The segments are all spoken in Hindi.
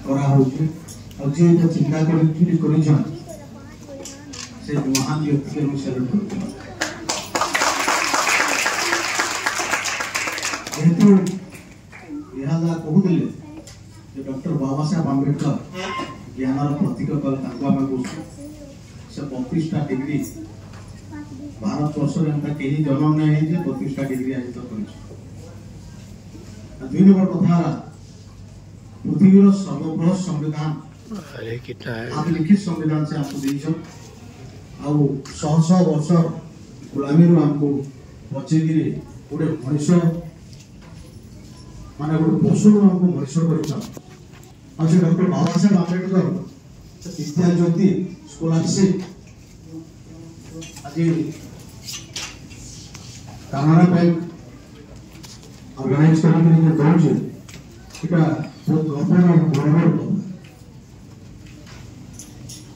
करा होचे और जे चिंता करी से महान व्यक्ति के सेल्यूट करते जेहेतु यहाँ कहूले डॉक्टर बाबा साहेब आंबेडकर ज्ञानर प्रतीक कल से 32टा डिग्री भारत वर्ष कहीं जन्म नहीं 32टा डिग्री आज तक दुई नंबर कथा पृथ्वीर सर्वबृहत संविधान आप लिखित संविधान से आपको दीजिए आउ शह शह वर्ष गुलामी आमको बचेकि गोटे मनीष माने गोटे पशु हमको मनीष कर डॉक्टर बाबा साहेब आंबेडकर विद्या ज्योति स्कॉलरशिप आज कानाडा बैंक ऑर्गेनाइज करके दौड़े इटा बहुत गंभीर गौरवर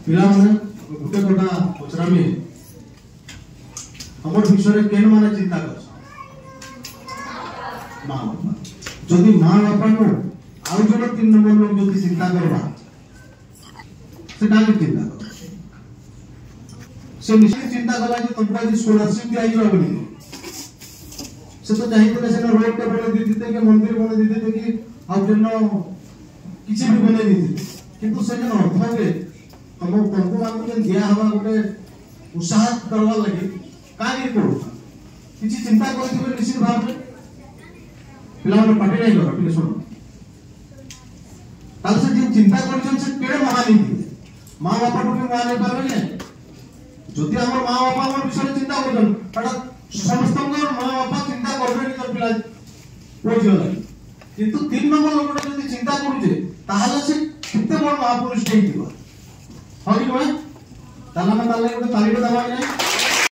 पिला माने गोटे कथा पचरामी हमर विषय केन माने चिंता कर मां बापा जदि मां बापा को आउ जण 3 नंबर लोग जदि चिंता करबा से काहे चिंता कर से निश्चित चिंता कला जे तुमको आज स्कॉलरशिप दिया जाइबा बोली से तो चाहिए से रोड पे बने दी देते के मंदिर बने दी देते कि आउ जण किछि भी बने दी देते किंतु से जण अर्थ के हम तुमको मान के दिया हवा गोटे उत्साह करवा लगे काहे करू किछि चिंता करथिबे निश्चित भाव में पिला में पाटे नहीं करो ठीक सुनो ताल से जिन चिंता करछन से केड़े महानीति मां बापा को भी मान नहीं पाबे ने जदि हमर मां बापा हमर विषय चिंता करछन तडा समस्त मां बापा चिंता करबे नि कर पिला पोजियो लागि किंतु 3 नंबर लोकटा जदि चिंता करूचे ताहाले से किते बड़ महापुरुष नै दिबा हरि कोन ताला में ताले गोटे ताली दबा नहीं